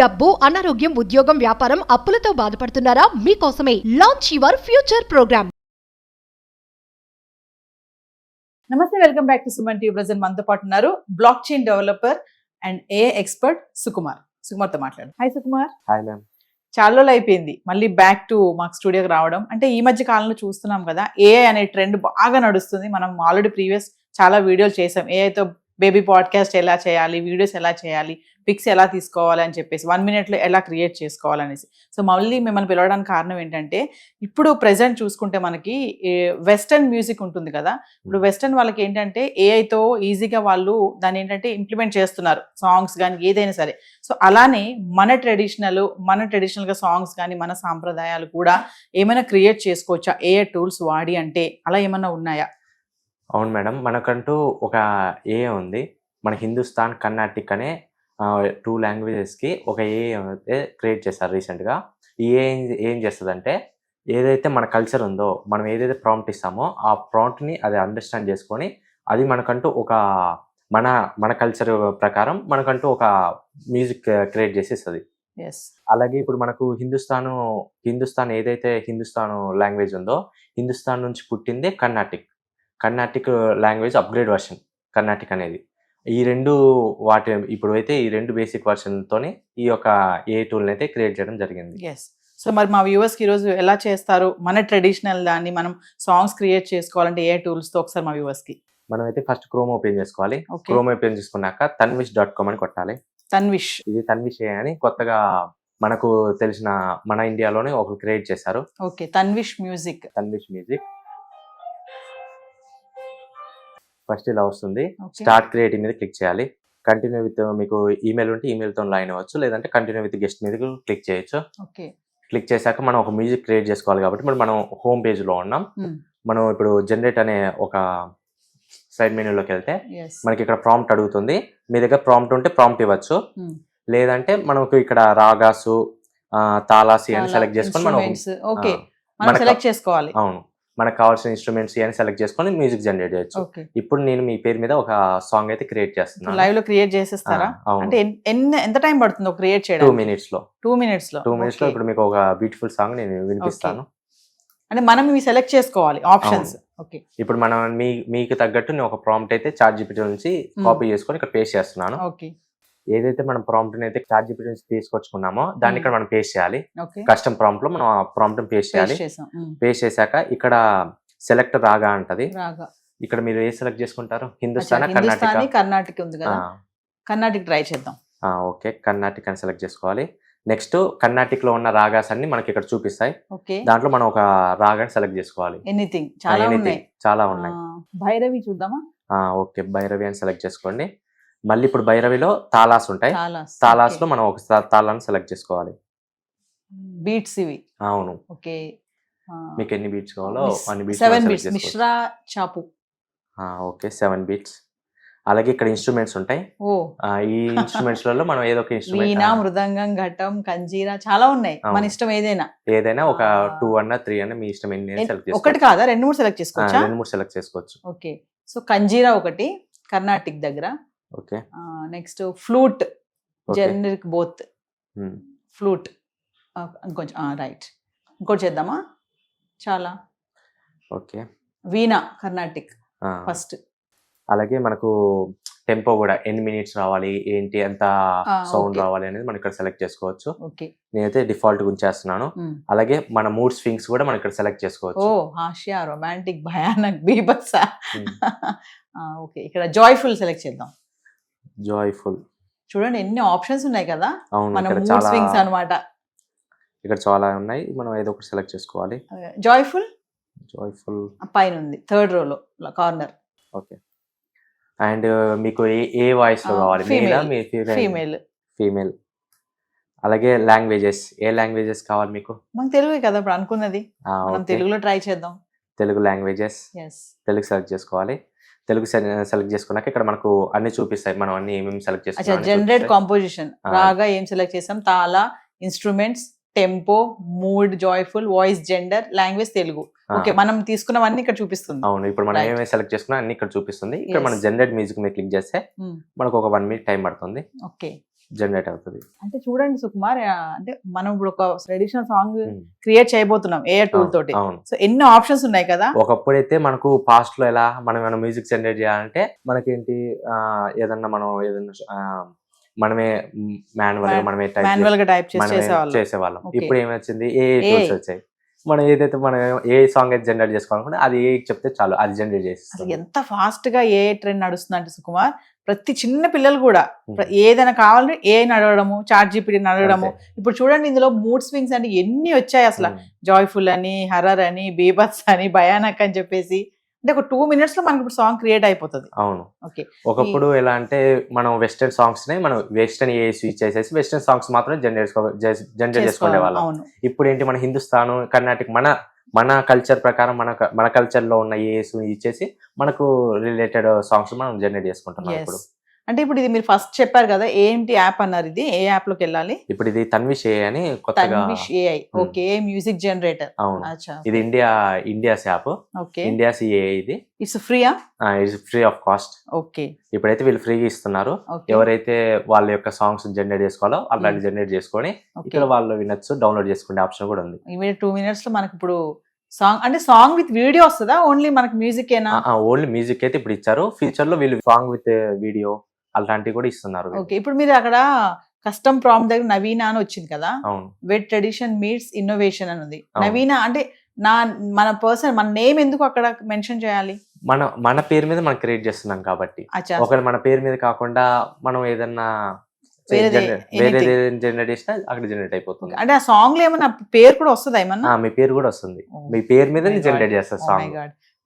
డబ్బు, అనారోగ్యం, ఉద్యోగం, వ్యాపారం, అప్పులతో బాధపడుతున్నారా? మీకోసమే లాంచ్ యువర్ ఫ్యూచర్ ప్రోగ్రామ్. నమస్తే, welcome back to Suman TV. Present మనతో పాటు ఉన్నారు blockchain developer and AI expert Sukumar. సుకుమార్తో మాట్లాడు. హాయ్ సుకుమార్. Hi ma'am. చాలా రోజులు అయిపోయింది మళ్ళీ బ్యాక్ టు మాకు స్టూడియోకి రావడం. అంటే ఈ మధ్య కాలంలో చూస్తున్నాం కదా, ఏఐ అనే ట్రెండ్ బాగా నడుస్తుంది. మనం ఆల్రెడీ ప్రీవియస్ చాలా వీడియోలు చేసాం. ఏఐతో బేబీ పాడ్కాస్ట్ ఎలా చేయాలి, వీడియోస్ ఎలా చేయాలి, పిక్స్ ఎలా తీసుకోవాలి అని చెప్పేసి 1 minute ఎలా క్రియేట్ చేసుకోవాలనేసి. సో మళ్ళీ మిమ్మల్ని పిలవడానికి కారణం ఏంటంటే, ఇప్పుడు ప్రెసెంట్ చూసుకుంటే మనకి వెస్టర్న్ మ్యూజిక్ ఉంటుంది కదా. ఇప్పుడు వెస్టర్న్ వాళ్ళకి ఏంటంటే ఏఐతో ఈజీగా వాళ్ళు దాన్ని ఏంటంటే ఇంప్లిమెంట్ చేస్తున్నారు, సాంగ్స్ కానీ ఏదైనా సరే. సో అలానే మన ట్రెడిషనల్గా సాంగ్స్ కానీ మన సాంప్రదాయాలు కూడా ఏమైనా క్రియేట్ చేసుకోవచ్చా ఏఐ టూల్స్ వాడి? అంటే అలా ఏమైనా ఉన్నాయా? అవును మేడం, మనకంటూ ఒక ఏఐ ఉంది. మన హిందుస్థాన్, కర్ణాటిక్ అనే 2 లాంగ్వేజెస్కి ఒక ఏఐ అయితే క్రియేట్ చేశారు రీసెంట్గా. ఈ ఏఐ ఏం చేస్తుందంటే, ఏదైతే మన కల్చర్ ఉందో, మనం ఏదైతే ప్రాంప్ట్ ఇస్తామో ఆ ప్రాంప్ట్ని అది అండర్స్టాండ్ చేసుకొని అది మనకంటూ ఒక మన కల్చర్ ప్రకారం మనకంటూ ఒక మ్యూజిక్ క్రియేట్ చేసి ఇస్తుంది. అలాగే ఇప్పుడు మనకు హిందుస్థాన్ ఏదైతే హిందుస్థాన్ లాంగ్వేజ్ ఉందో, హిందుస్థాన్ నుంచి పుట్టిందే Carnatic language upgrade version Carnatic అనేది. ఈ రెండు బేసిక్ వర్షన్తోనే ఈ యొక్క ఏ టూల్ని అయితే క్రియేట్ చేయడం జరిగింది. సో మరి మా వ్యూవర్స్కి ఈరోజు ఎలా చేస్తారు మన ట్రెడిషనల్ దాన్ని మనం సాంగ్స్ క్రియేట్ చేసుకోవాలంటే ఏ టూల్స్తో ఒకసారి మా వ్యూవర్స్కి? మనం అయితే ఫస్ట్ క్రోమ్ ఓపెన్ చేసుకోవాలి. క్రోమ్ ఓపెన్ చేసుకున్నాక tanvish.com అని కొట్టాలి. ఇది తన్విష్ ఏ అని కొత్తగా మనకు తెలిసిన మన ఇండియాలోనే ఒకరు క్రియేట్ చేశారు. Okay, Tanvish music. ఫస్ట్ ఇలా వస్తుంది. స్టార్ట్ క్రియేటింగ్ మీద క్లిక్ చేయాలి. కంటిన్యూ విత్, మీకు ఈమెయిల్ ఉంటే ఈమెయిల్తో లైన్ అవ్వచ్చు, లేదంటే కంటిన్యూ విత్ గెస్ట్ మీద క్లిక్ చేయొచ్చు. క్లిక్ చేశాక మనం ఒక మ్యూజిక్ క్రియేట్ చేసుకోవాలి కాబట్టి మనం హోమ్ పేజ్లో ఉన్నాం. మనం ఇప్పుడు జనరేట్ అనే ఒక సైడ్ మెనూలోకి వెళ్తే మనకి ఇక్కడ ప్రాంప్ట్ అడుగుతుంది. మీ దగ్గర ప్రాంప్ట్ ఉంటే ప్రాంప్ట్ ఇవ్వచ్చు, లేదంటే మనకు ఇక్కడ రాగాసు, తాలాసి అని సెలెక్ట్ చేసుకొని మనం సెలెక్ట్ చేసుకోవాలి. అవును, మనకు కావాల్సిన ఇన్స్ట్రుమెంట్స్ అని సెలెక్ట్ చేసుకొని మ్యూజిక్ జనరేట్ చేయొచ్చు. ఇప్పుడు నేను మీ పేరు మీద ఒక సాంగ్ అయితే క్రియేట్ చేస్తున్నాను. లైవ్ లో క్రియేట్ చేసేస్తారా? అంటే ఎంత టైం పడుతుందో క్రియేట్ చేయడం? 2 minutes లో. 2 minutes లో ఇప్పుడు మీకు ఒక బ్యూటిఫుల్ సాంగ్ నేను వినిపిస్తాను. అంటే మనం సెలెక్ట్ చేసుకోవాలి ఆప్షన్స్. ఓకే, ఇప్పుడు మనం మీకు తగ్గట్టు నేను ఒక ప్రాంప్ట్ అయితే ChatGPT నుంచి కాపీ చేసుకొని ఇక్కడ పేస్ట్ చేస్తున్నాను. ఓకే, ఏదైతే మనం ప్రాంప్ట్ అయితే ChatGPT నుంచి తీసుకొచ్చుకున్నామో దాన్ని ఇక్కడ మనం పేస్ట్ చేయాలి. కస్టమ్ ప్రాంప్ట్ లో మనం ఆ ప్రాంప్ట్ పేస్ట్ చేయాలి. పేస్ట్ చేశాక ఇక్కడ సెలెక్ట్ రాగా అంటది. ఇక్కడ మీరు ఏ సెలెక్ట్ చేసుకుంటారు? హిందుస్థాన్, కర్ణాటక ఉంది కదా, కర్ణాటక ట్రై చేద్దాం. ఓకే, కర్ణాటక అని సెలెక్ట్ చేసుకోవాలి. నెక్స్ట్ కర్ణాటక లో ఉన్న రాగాస్ అన్ని మనకి ఇక్కడ చూపిస్తాయి. దాంట్లో మనం ఒక రాగాన్ని సెలెక్ట్ చేసుకోవాలి. చాలా ఉన్నాయి. భైరవి చూద్దామా? ఓకే, భైరవి అని సెలెక్ట్ చేసుకోండి. మళ్ళీ ఇప్పుడు భైరవిలో తాలాస్ ఉంటాయి. తాలాస్ లో మనం ఒక తాళాన్ని సెలెక్ట్ చేసుకోవాలి. బీట్స్ ఇవి. అవును. ఓకే, మీకు ఎన్ని బీట్స్ కావాలో అన్ని beats. 7 beats. Misra Chapu. Okay, 7 beats. అలాగే ఇక్కడ ఇన్స్ట్రుమెంట్స్ ఉంటాయి. ఈ ఇన్స్ట్రుమెంట్స్ లలో మనం ఏదో ఒక ఇన్స్ట్రుమెంట్, వీణా, మృదంగం, ఘటం, కంజీరా చాలా ఉన్నాయి. మన ఇష్టం ఏదైనా ఒక 2 అన్నా 3 అన్నా మీ ఇష్టం ఎన్ని సెలెక్ట్ చేసుకోవచ్చు. ఒకటి కాదా, 2-3 సెలెక్ట్ చేసుకోవచ్చా? 2-3 సెలెక్ట్ చేసుకోవచ్చు. ఓకే, సో కంజీరా ఒకటి కర్ణాటిక్ దగ్గర. Okay, next flute, generic both flute. ఇంకొంచెం రైట్, ఇంకోటి చేద్దామా? చాలా. ఓకే, వీణా కర్ణాటిక్ ఫస్ట్. అలాగే మనకు టెంపో కూడా ఎన్ని మినిట్స్ రావాలి, ఏంటి, ఎంత సౌండ్ రావాలి అనేది మనం ఇక్కడ సెలెక్ట్ చేసుకోవచ్చు. నేనైతే డిఫాల్ట్ ఉంచేస్తున్నాను. అలాగే మన మూడ్ స్వింగ్స్ కూడా మనం ఇక్కడ సెలెక్ట్ చేసుకోవచ్చు. హాస్య, రొమాంటిక్, భయానక్, బీభత్స. ఓకే, ఇక్కడ జాయ్ఫుల్ సెలెక్ట్ చేద్దాం. జాయ్ఫుల్. చూడండి ఎన్ని ఆప్షన్స్ ఉన్నాయి కదా. మన మూడ్ స్వింగ్స్ అన్నమాట. ఇక్కడ చాలా ఉన్నాయి, మనం ఏదో ఒకటి సెలెక్ట్ చేసుకోవాలి. జాయ్ఫుల్ పైన ఉంది, 3rd row లో కార్నర్. ఓకే, అండ్ మీకు ఏ వాయిస్ లో కావాలి? ఫీమేల్. అలాగే లాంగ్వేజెస్, ఏ లాంగ్వేజెస్ కావాలి మీకు? మనకు తెలుగు కదా ఇప్పుడు అనుకున్నది, మనం తెలుగులో ట్రై చేద్దాం. తెలుగు లాంగ్వేజెస్, తెలుగు సెలెక్ట్ చేసుకోవాలి. తెలుగు సెలెక్ట్ చేసుకున్నాక ఇక్కడ మనకు అన్ని చూపిస్తాయి, మనం అన్ని ఏమేమి సెలెక్ట్ చేసుకున్నాం. జనరేట్ కాంపోజిషన్, రాగా ఏం సెలెక్ట్ చేసాం, తాళ, instruments, tempo, mood, joyful, voice, gender, language Telugu. Okay, మనం తీసుకున్నవన్నీ ఇక్కడ చూపిస్తుంది. అవును, ఇప్పుడు మనం ఏమేమి సెలెక్ట్ చేసుకున్నా అన్ని ఇక్కడ చూపిస్తుంది. ఇక్కడ మనం జనరేట్ మ్యూజిక్ మీద క్లిక్ చేస్తే మనకు ఒక 1 minute టైం పడుతుంది. ఓకే, జనరేట్ అవుతుంది. అంటే చూడండి సుకుమార్, అంటే మనం ఇప్పుడు ఒక ట్రెడిషనల్ సాంగ్ క్రియేట్ చేయబోతున్నాం ఏ టూల్ తోటి. అవును. సో ఎన్ని ఆప్షన్స్ ఉన్నాయి కదా. ఒకప్పుడైతే మనకు పాస్ట్ లో ఎలా మనం మ్యూజిక్ జనరేట్ చేయాలంటే మనకేంటి ఏదన్నా మనమే మాన్యువల్ గా టైప్ చేసేవాళ్ళం. ఇప్పుడు ఏమొచ్చింది, ఏ టూల్స్ వచ్చాయి. మనం ఏదైతే మనం ఏ సాంగ్ అయితే జనరేట్ చేసుకోవాలనుకుంటే అది ఏ చెప్తే చాలు, అది జనరేట్ చేసి. ఎంత ఫాస్ట్ గా ఏ ట్రెండ్ నడుస్తుంది అంటే సుకుమార్, ప్రతి చిన్న పిల్లలు కూడా ఏదైనా కావాలంటే ఏ అడగడము, చాట్ జీపీటీని అడగడము. ఇప్పుడు చూడండి ఇందులో మూడ్ స్వింగ్స్ అంటే ఎన్ని వచ్చాయి అసలు. జాయ్ఫుల్ అని, హర్రర్ అని, బీభత్స్ అని, భయానక్ అని చెప్పేసి. అంటే ఒక 2 minutes లో మనకి ఇప్పుడు సాంగ్ క్రియేట్ అయిపోతుంది. అవును. ఓకే. ఒకప్పుడు ఎలా అంటే మనం వెస్టర్న్ సాంగ్స్ ని మనం వెస్టర్న్ ఏ స్విచ్ చేసేసి వెస్టర్న్ సాంగ్స్ మాత్రం జనరేట్ చేసుకునే వాళ్ళం. ఇప్పుడు ఏంటి, మన హిందుస్థాన్, కర్ణాటక, మన కల్చర్ ప్రకారం మన కల్చర్ లో ఉన్న ఏస్ ఇచ్చేసి మనకు రిలేటెడ్ సాంగ్స్ మనం జనరేట్ చేసుకుంటున్నాం ఇప్పుడు. అంటే ఇప్పుడు ఇది మీరు ఫస్ట్ చెప్పారు కదా, ఏంటి యాప్ అన్నారు, ఇది ఏ యాప్ లోకి వెళ్ళాలి? ఇప్పుడు ఇది తన్విష్ ఏఐ అని కొత్తగా. Tanvish AI, okay. Music generator. అవును. ఇది India's app. Okay. India's AI. ఇది ఇట్స్ ఫ్రీయా? It's free of cost. Okay. ఇప్పుడైతే వీళ్ళు ఫ్రీగా ఇస్తున్నారు. ఎవరైతే వాళ్ళ యొక్క సాంగ్స్ జనరేట్ చేసుకోవాలో అలాంటి జనరేట్ చేసుకొని ఇక్కడ వాళ్ళు వినొచ్చు, డౌన్లోడ్ చేసుకునే ఆప్షన్ కూడా ఉంది. ఇమీడియట్ 2 minutes లో మనకి ఇప్పుడు సాంగ్, అంటే సాంగ్ విత్ వీడియో వస్తుందా, ఓన్లీ మనకి మ్యూజిక్ ఏనా? ఓన్లీ మ్యూజిక్ అయితే ఇప్పుడు ఇచ్చారు. ఫ్యూచర్ లో వీళ్ళు సాంగ్ విత్ వీడియో అలాంటివి కూడా ఇస్తున్నారు. ఓకే. ఇప్పుడు మీరు అక్కడ కస్టమ్ ప్రాంప్ట్ దగ్గర నవీన అని వచ్చింది కదా. అవును. వెట్ ట్రెడిషన్ మీట్స్ ఇన్నోవేషన్ అని ఉంది. నవీన అంటే మన నేమ్ ఎందుకు అక్కడ మెన్షన్ చేయాలి? మన పేరు మీద మనం క్రియేట్ చేస్తున్నాం కాబట్టి. ఒకవేళ మన పేరు మీద కాకుండా మనం ఏదన్నా జనరేట్ చేసినా అక్కడ జనరేట్ అయిపోతుంది. అంటే ఆ సాంగ్ లో ఏమన్నా పేరు కూడా వస్తుందా? ఏమన్నా మీ పేరు కూడా వస్తుంది. మీ పేరు మీద జనరేట్ చేస్తారు సాంగ్.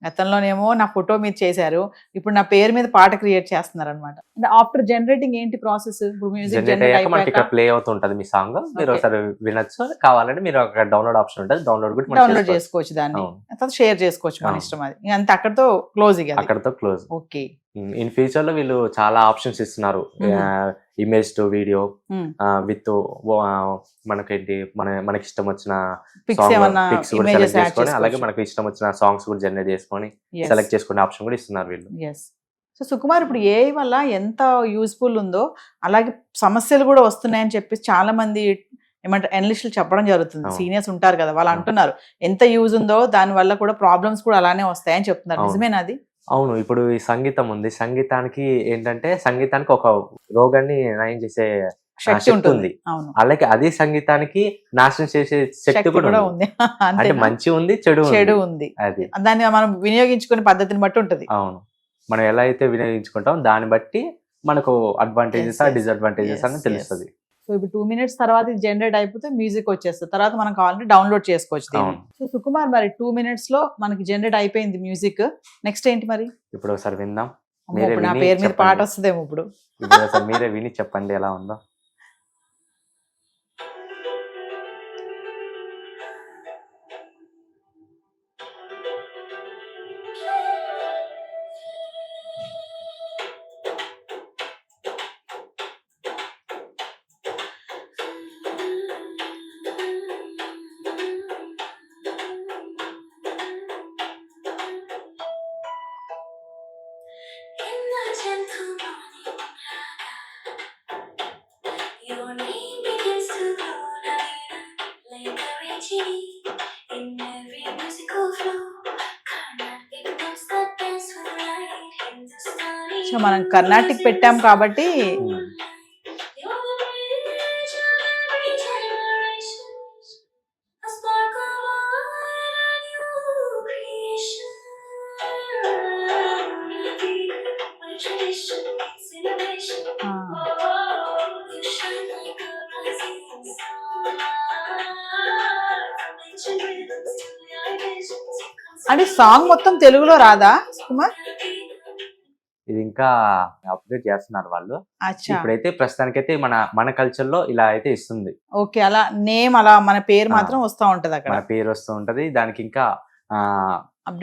గతంలోనేమో నా ఫోటో మీద చేశారు, ఇప్పుడు నా పేరు మీద పాట క్రియేట్ చేస్తున్నారు అనమాట. అంటే ఆఫ్టర్ జనరేటింగ్ ఏంటి ప్రాసెస్? ఇప్పుడు మ్యూజిక్ జనరేట్ మనకి ఇక్కడ ప్లే అవుతుంటది మీ సాంగ్, మీరు ఒకసారి వినొచ్చు. కావాలంటే మీరు ఒక డౌన్లోడ్ ఆప్షన్ ఉంటుంది, డౌన్లోడ్ చేసుకోవచ్చు, దాన్ని షేర్ చేసుకోవచ్చు, మన ఇష్టం. అది అంతే, అక్కడతో క్లోజ్. అక్కడతో క్లోజ్. ఓకే. ఇన్ ఫ్యూచర్ లో వీళ్ళు చాలా ఆప్షన్స్ ఇస్తున్నారు. ఇమేజ్ టు వీడియో విత్ మనకేంటి మనకి ఇష్టం వచ్చిన పిక్స్ కూడా సెలెక్ట్ చేసుకొని, అలాగే మనకు ఇష్టం వచ్చిన సాంగ్స్ కూడా జనరేట్ చేసుకొని సెలెక్ట్ చేసుకునే ఆప్షన్ కూడా ఇస్తున్నారు వీళ్ళు. సో సుకుమార్, ఇప్పుడు ఏఐ వల్ల ఎంత యూస్ఫుల్ ఉందో అలాగే సమస్యలు కూడా వస్తున్నాయని చెప్పి చాలా మంది ఏమంటారు అనలిస్టులు చెప్పడం జరుగుతుంది. సీనియర్స్ ఉంటారు కదా, వాళ్ళు అంటున్నారు ఎంత యూజ్ ఉందో దాని వల్ల కూడా ప్రాబ్లమ్స్ కూడా అలానే వస్తాయని చెప్తున్నారు. నిజమేనా అది? అవును. ఇప్పుడు ఈ సంగీతం ఉంది, సంగీతానికి ఏంటంటే సంగీతానికి ఒక రోగాన్ని నయం చేసే శక్తి ఉంటుంది. అలాగే అదే సంగీతానికి నాశనం చేసే శక్తి కూడా ఉంది. అంటే మంచి ఉంది, చెడు ఉంది. అది దాన్ని మనం వినియోగించుకునే పద్ధతిని బట్టి ఉంటుంది. అవును. మనం ఎలా అయితే వినియోగించుకుంటాం దాన్ని బట్టి మనకు అడ్వాంటేజెస్ డిసడ్వాంటేజెస్ అని తెలుస్తుంది. సో ఇప్పుడు 2 minutes తర్వాత ఇది జనరేట్ అయిపోతే మ్యూజిక్ వచ్చేస్తుంది, తర్వాత మనం కావాలంటే డౌన్లోడ్ చేసుకోవచ్చు. సో సుకుమార్, మరి 2 minutes లో మనకి జనరేట్ అయిపోయింది మ్యూజిక్, నెక్స్ట్ ఏంటి మరి? ఇప్పుడు ఒకసారి విందాం. నా పేరు మీద పాట వస్తుందేమో ఇప్పుడు. మీరే విని చెప్పండి ఎలా ఉందో. సో మనం కర్ణాటిక్ పెట్టాం కాబట్టి అంటే సాంగ్ మొత్తం తెలుగులో రాదా కుమార్? ఇది ఇంకా అప్డేట్ చేస్తున్నారు వాళ్ళు. ఇప్పుడైతే ప్రస్తుతానికైతే మన కల్చర్ లో ఇలా అయితే ఇస్తుంది. ఓకే. అలా నేమ్, అలా మన పేరు మాత్రం వస్తూ ఉంటది, అక్కడ మన పేరు వస్తూ ఉంటది. దానికి ఇంకా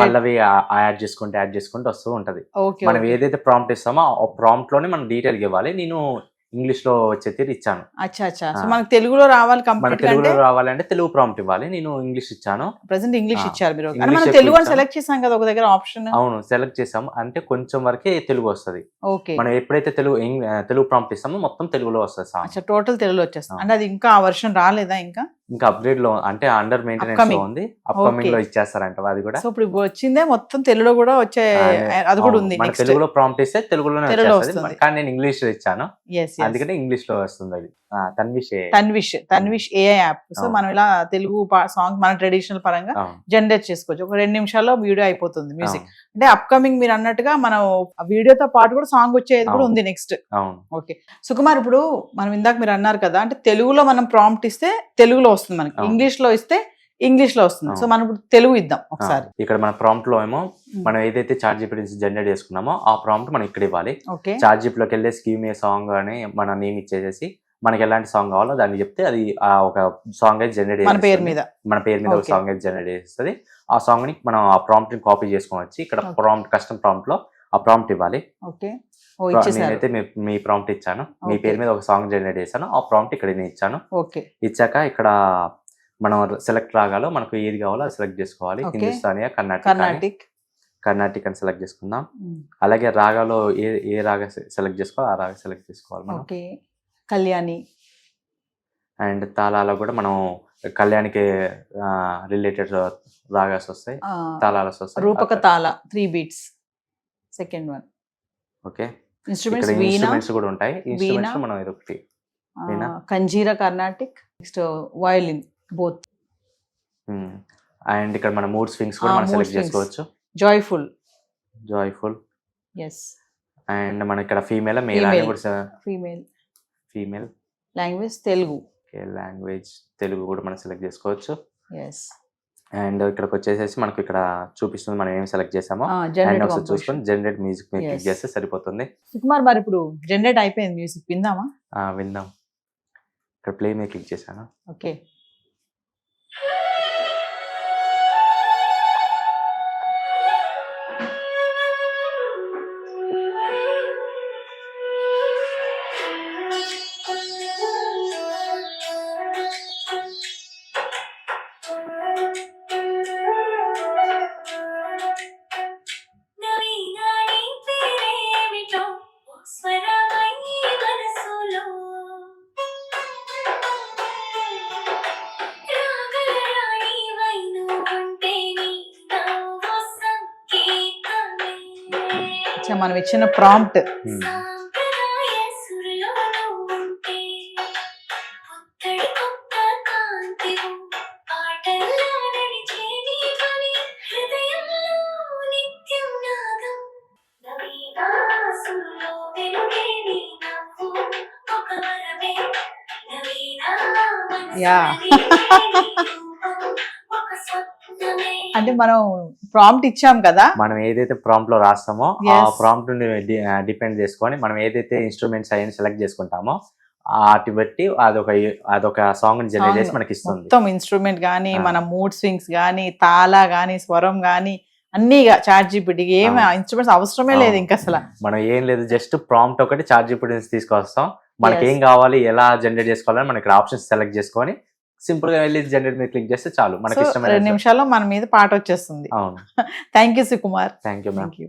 పల్లవి యాడ్ చేసుకుంటూ వస్తూ ఉంటది. మనం ఏదైతే ప్రాంప్ట్ ఇస్తామో ఆ ప్రాంప్ట్ లోనే మనం డీటెయిల్ ఇవ్వాలి. నేను ఇంగ్లీష్ లో వచ్చే తీరు ఇచ్చాను. అచ్చా సో మనకు తెలుగులో రావాలి మన కంప్లీట్ తెలుగులో అంటే రావాలంటే తెలుగు ప్రాంప్ట్ ఇవ్వాలి. నేను ఇంగ్లీష్ ఇచ్చాను. ప్రెసెంట్ ఇంగ్లీష్ ఇచ్చారు మీరు. కానీ English మనం ఎక్కువ తెలుగు అని ఇచ్చాం. సెలెక్ట్ చేసాం కదా ఒక దగ్గర ఆప్షన్. అవును, సెలెక్ట్ చేసాం. అంటే కొంచెం వరకే తెలుగు వస్తది. ఓకే, మనం ఎప్పుడైతే తెలుగు ప్రాంప్ట్ ఇస్తామో మొత్తం తెలుగులో వస్తుంది సాంగ్. అచ్చా టోటల్ తెలుగులో వచ్చేస్తుంది. అంటే అది ఇంకా ఆ వర్షన్ రాలేదా ఇంకా? ఇంకా అప్గ్రేడ్ లో అంటే అండర్ మెయింటెనెన్స్ Upcoming. లో ఉంది. Upcoming Okay. లో ఇచ్చేస్తారంట అది కూడా. సో ఇప్పుడు వచ్చిందే మొత్తం తెలుగులో కూడా వచ్చే అది కూడా అవును, ఉంది. మన నెక్స్ట్ తెలుగులో ప్రాంప్ట్ ఇస్తే తెలుగులోనే తెలుగులో వచ్చేస్తుంది. వస్తుంది. కానీ నేను ఇంగ్లీష్ లో ఇచ్చాను, ఎస్ అందుకనే ఇంగ్లీష్ లో వస్తుంది అది. Tanvish AI app. సో అవును. మనం ఇలా తెలుగు సాంగ్ మన ట్రెడిషనల్ పరంగా అవును, జనరేట్ చేసుకోవచ్చు. ఒక 2 నిమిషాల్లో వీడియో అయిపోతుంది మ్యూజిక్. అవును, అంటే అప్కమింగ్ మీరు అన్నట్టుగా మనం ఆ వీడియోతో పాటు కూడా సాంగ్ వచ్చేది కూడా అవును. ఉంది నెక్స్ట్. అవును. ఓకే సుకుమార్, ఇప్పుడు మనం ఇందాక మీరు అన్నారు కదా, అంటే తెలుగులో మనం ప్రాంప్ట్ ఇస్తే తెలుగులో వస్తుంది మనకి, అవును. ఇంగ్లీష్ లో ఇస్తే ఇంగ్లీష్ లో వస్తుంది. సో అవును. మనం ఇప్పుడు తెలుగు ఇద్దాం ఒకసారి. ఇక్కడ మన ప్రాంప్ట్ లో ఏమో మనం ఏదైతే చాట్ జీపీటీ జనరేట్ చేసుకున్నామో ఆ ప్రాంప్ట్ మనం ఇక్కడ ఇవ్వాలి. ఓకే, చాట్ జీపీలోకి వెళ్ళేసి గివ్ మీ సాంగ్ అని మన నేమ్ ఇచ్చేసేసి మనకి ఎలాంటి సాంగ్ కావాలో దాన్ని చెప్తే అది ఆ ఒక సాంగ్ అయితే జనరేట్ మన పేరు మీద ఒక Okay. సాంగ్ అయితే జనరేట్ చేస్తుంది. ఆ సాంగ్ ని మనం ఆ ప్రాంప్ట్ ని కాపీ చేసుకోవచ్చు. ఇక్కడ Okay. ప్రాంప్ట్ కస్టమ్ ప్రాంప్ట్ లో ఆ ప్రాంప్ట్ ఇవ్వాలి. ఓకే, ఓ ఇచ్చేసారు. నేనైతే మీ ప్రాంప్ట్ ఇచ్చాను. మీ Okay. పేరు మీద ఒక సాంగ్ జనరేట్ చేశాను. ఆ ప్రాంప్ట్ ఇక్కడ నేను ఇచ్చాను. ఓకే, ఇచ్చాక ఇక్కడ మనం సెలెక్ట్ రాగాలో మనకు ఏది కావాలో అది సెలెక్ట్ చేసుకోవాలి. Okay. హిందుస్థానియా కర్ణాటిక్. కర్ణాటిక్ అని సెలెక్ట్ చేసుకుందాం. అలాగే రాగాలో ఏ రాగా సెలెక్ట్ చేసుకోవాలి ఆ రాగా సెలెక్ట్ చేసుకోవాలి మనం. ఓకే, కళ్యాణి. అండ్ తాళాలో కూడా మనం కళ్యాణికి రిలేటెడ్ రాగాస్ వస్తాయి, తాళాలు వస్తాయి. రూపక tala 3 beats. Second one. Okay, instruments ఇక్కడ వీణా, ఇన్స్ట్రుమెంట్స్ కూడా ఉంటాయి. ఇన్స్ట్రుమెంట్స్ మనం ఇది ఒకటి veena. Kanjira Carnatic, next violin both. And ఇక్కడ మన మూడ్ స్వింగ్స్ కూడా మనం mood సెలెక్ట్ swings. చేసుకోవచ్చు. జాయ్ఫుల్. ఎస్. అండ్ మన ఇక్కడ ఫీమేల్ మేల్ అని Female. కూడా female. Language Telugu. Language Telugu కూడా మనం సెలెక్ట్ చేసుకోవచ్చు. ఎస్. అండ్ ఇక్కడికి వచ్చేసేసి మనకు ఇక్కడ చూపిస్తుంది మనం ఏం సెలెక్ట్ చేసామో. అండ్ జనరేట్ ఒకసారి చూసుకొని జనరేట్ మ్యూజిక్ మీద క్లిక్ Yes. చేస్తే సరిపోతుంది. సుకుమార్, మరి ఇప్పుడు జనరేట్ అయిపోయింది మ్యూజిక్, విందామా? విందాం. ఇక్కడ ప్లే మీద క్లిక్ చేశాను. ఓకే, మనం ఇచ్చిన ప్రాంప్ట్. Hmm. యా అంటే మనం ప్రాంప్ట్ ఇచ్చాం కదా, మనం ఏదైతే ప్రాంప్ట్ లో రాస్తామో ఆ Yes. ప్రాంప్ట్ ని డిపెండ్ చేసుకొని మనం ఏదైతే ఇన్స్ట్రుమెంట్స్ అయ్యి సెలెక్ట్ చేసుకుంటామో వాటి బట్టి అదొక సాంగ్ ని జనరేట్ చేసి మనకి ఇస్తుంది. మొత్తం ఇన్స్ట్రుమెంట్ గానీ, Ah. మన మూడ్ స్వింగ్స్ గానీ, తాళ గానీ, స్వరం గానీ అన్ని చాట్ జీపీటీకి ఏమి ఇన్స్ట్రుమెంట్స్ అవసరమే లేదు ఇంకా అసలు. మనం ఏం లేదు, జస్ట్ ప్రాంప్ట్ ఒకటి చాట్ జీపీటీ నుంచి తీసుకొస్తాం. మనకి Yes. ఏం కావాలి, ఎలా జనరేట్ చేసుకోవాలని మనకి ఆప్షన్స్ సెలెక్ట్ చేసుకొని సింపుల్ గా వెళ్ళి జనరేట్ మీద క్లిక్ చేస్తే చాలు మనకి సో 2 ఇష్టమైన. నిమిషాల్లో మన మీద పాట వచ్చేస్తుంది. అవును, thank you Sukumar. Thank you ma'am. Thank you.